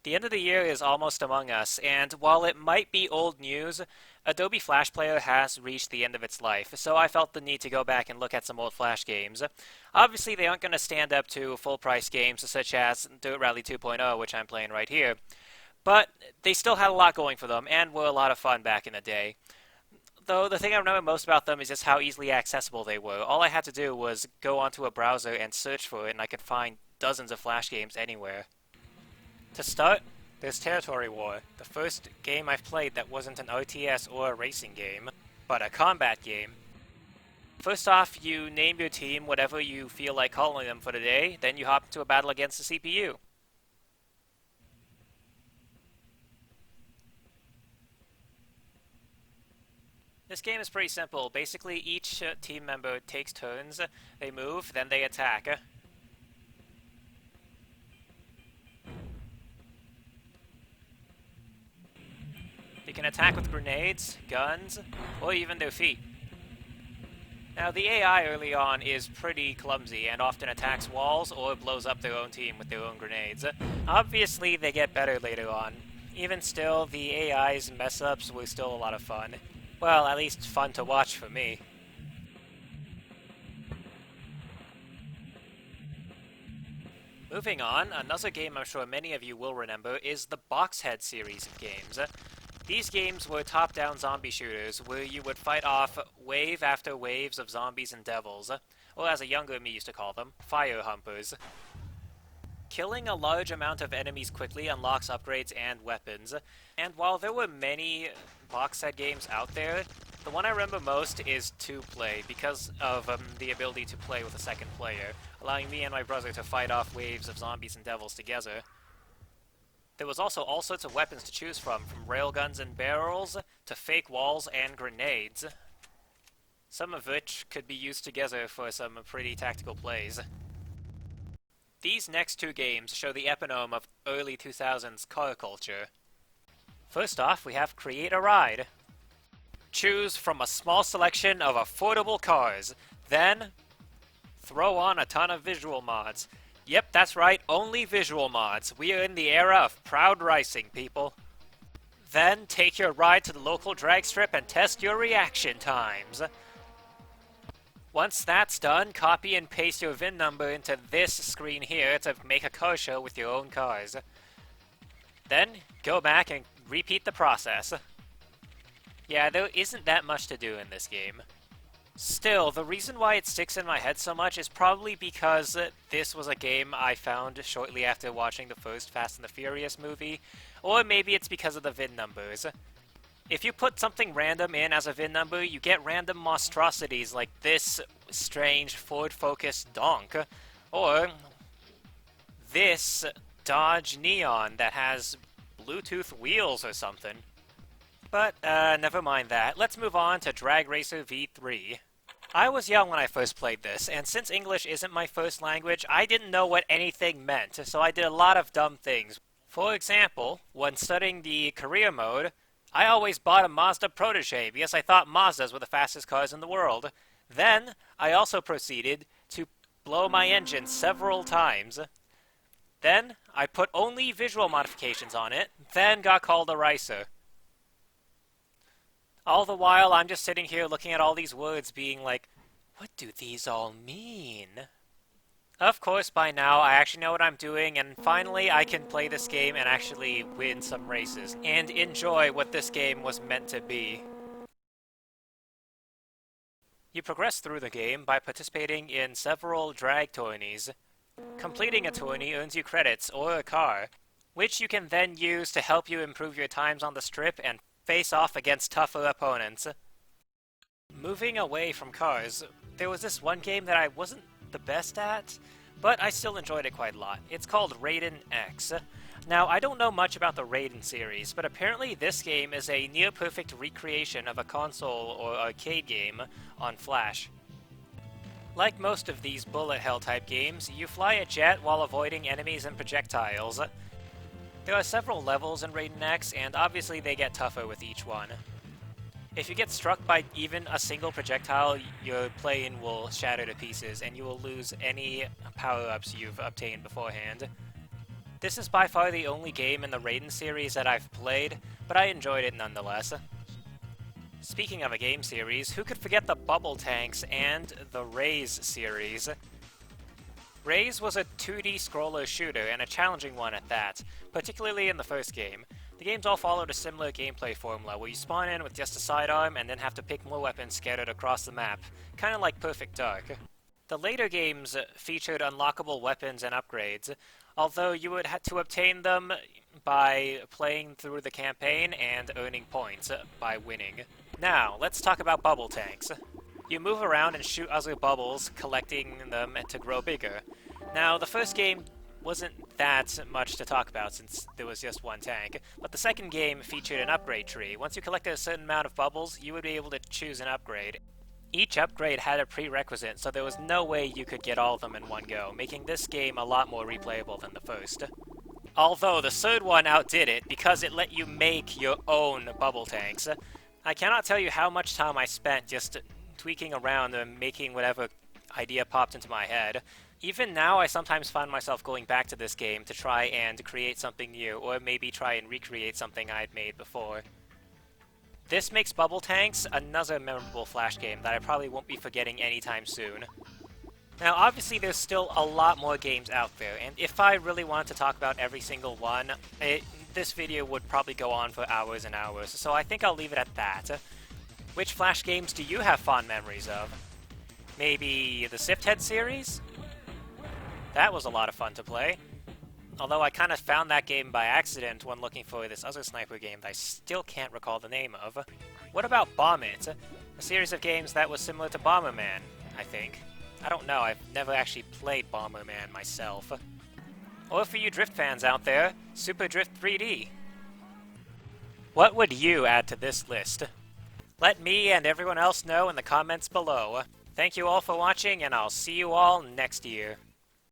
The end of the year is almost among us, and while it might be old news, Adobe Flash Player has reached the end of its life, so I felt the need to go back and look at some old Flash games. Obviously, they aren't going to stand up to full price games such as Dirt Rally 2.0, which I'm playing right here, but they still had a lot going for them and were a lot of fun back in the day. Though the thing I remember most about them is just how easily accessible they were. All I had to do was go onto a browser and search for it, and I could find dozens of Flash games anywhere. To start, there's Territory War, the first game I've played that wasn't an RTS or a racing game, but a combat game. First off, you name your team whatever you feel like calling them for the day, then you hop into a battle against the CPU. This game is pretty simple. Basically, each team member takes turns, they move, then they attack. They can attack with grenades, guns, or even their feet. Now, the AI early on is pretty clumsy and often attacks walls or blows up their own team with their own grenades. Obviously, they get better later on. Even still, the AI's mess-ups were still a lot of fun. Well, at least fun to watch for me. Moving on, another game I'm sure many of you will remember is the Boxhead series of games. These games were top-down zombie shooters where you would fight off wave after waves of zombies and devils, or as a younger me used to call them, fire humpers. Killing a large amount of enemies quickly unlocks upgrades and weapons, and while there were many box set games out there, the one I remember most is 2-play because of the ability to play with a second player, allowing me and my brother to fight off waves of zombies and devils together. There was also all sorts of weapons to choose from railguns and barrels to fake walls and grenades, some of which could be used together for some pretty tactical plays. These next two games show the epitome of early 2000s car culture. First off, we have Create a Ride. Choose from a small selection of affordable cars, then throw on a ton of visual mods. Yep, that's right, only visual mods. We are in the era of proud racing, people. Then take your ride to the local drag strip and test your reaction times. Once that's done, copy and paste your VIN number into this screen here to make a car show with your own cars. Then, go back and repeat the process. Yeah, there isn't that much to do in this game. Still, the reason why it sticks in my head so much is probably because this was a game I found shortly after watching the first Fast and the Furious movie, or maybe it's because of the VIN numbers. If you put something random in as a VIN number, you get random monstrosities like this strange Ford-Focus donk, or this Dodge Neon that has Bluetooth wheels or something. But, never mind that. Let's move on to Drag Racer V3. I was young when I first played this, and since English isn't my first language, I didn't know what anything meant, so I did a lot of dumb things. For example, when studying the career mode, I always bought a Mazda Protege because I thought Mazdas were the fastest cars in the world. Then, I also proceeded to blow my engine several times. Then, I put only visual modifications on it, then got called a racer. All the while, I'm just sitting here looking at all these words being like, what do these all mean? Of course, by now, I actually know what I'm doing, and finally I can play this game and actually win some races, and enjoy what this game was meant to be. You progress through the game by participating in several drag tourneys. Completing a tourney earns you credits or a car, which you can then use to help you improve your times on the strip and face off against tougher opponents. Moving away from cars, there was this one game that I wasn't the best at, but I still enjoyed it quite a lot. It's called Raiden X. Now, I don't know much about the Raiden series, but apparently this game is a near-perfect recreation of a console or arcade game on Flash. Like most of these bullet hell type games, you fly a jet while avoiding enemies and projectiles. There are several levels in Raiden X, and obviously they get tougher with each one. If you get struck by even a single projectile, your plane will shatter to pieces, and you will lose any power-ups you've obtained beforehand. This is by far the only game in the Raiden series that I've played, but I enjoyed it nonetheless. Speaking of a game series, who could forget the Bubble Tanks and the Raze series? Raze was a 2D scroller shooter, and a challenging one at that, particularly in the first game. The games all followed a similar gameplay formula, where you spawn in with just a sidearm and then have to pick more weapons scattered across the map, kinda like Perfect Dark. The later games featured unlockable weapons and upgrades, although you would have to obtain them by playing through the campaign and earning points by winning. Now, let's talk about Bubble Tanks. You move around and shoot other bubbles, collecting them to grow bigger. Now, the first game wasn't that much to talk about since there was just one tank, but the second game featured an upgrade tree. Once you collected a certain amount of bubbles, you would be able to choose an upgrade. Each upgrade had a prerequisite, so there was no way you could get all of them in one go, making this game a lot more replayable than the first. Although the third one outdid it because it let you make your own bubble tanks. I cannot tell you how much time I spent just tweaking around and making whatever idea popped into my head. Even now, I sometimes find myself going back to this game to try and create something new, or maybe try and recreate something I'd made before. This makes Bubble Tanks another memorable Flash game that I probably won't be forgetting anytime soon. Now, obviously there's still a lot more games out there, and if I really wanted to talk about every single one, this video would probably go on for hours and hours, so I think I'll leave it at that. Which Flash games do you have fond memories of? Maybe the Sifthead series? That was a lot of fun to play. Although I kind of found that game by accident when looking for this other sniper game that I still can't recall the name of. What about Bomb It? A series of games that was similar to Bomberman, I think. I don't know, I've never actually played Bomberman myself. Or for you Drift fans out there, Super Drift 3D. What would you add to this list? Let me and everyone else know in the comments below. Thank you all for watching, and I'll see you all next year.